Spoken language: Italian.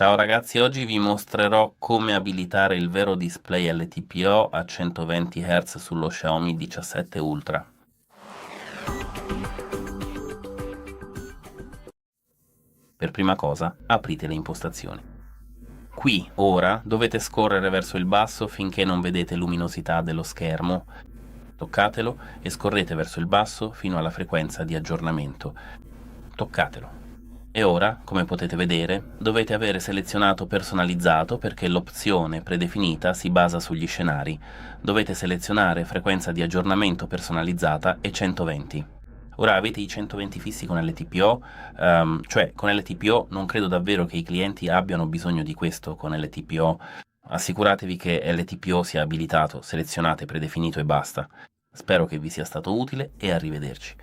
Ciao ragazzi, oggi vi mostrerò come abilitare il vero display LTPO a 120 Hz sullo Xiaomi 17 Ultra. Per prima cosa, aprite le impostazioni. Qui, ora, dovete scorrere verso il basso finché non vedete luminosità dello schermo. Toccatelo e scorrete verso il basso fino alla frequenza di aggiornamento. Toccatelo. E ora, come potete vedere, dovete avere selezionato personalizzato perché l'opzione predefinita si basa sugli scenari. Dovete selezionare frequenza di aggiornamento personalizzata e 120. Ora avete i 120 fissi con LTPO, cioè con LTPO non credo davvero che i clienti abbiano bisogno di questo con LTPO. Assicuratevi che LTPO sia abilitato, selezionate predefinito e basta. Spero che vi sia stato utile e arrivederci.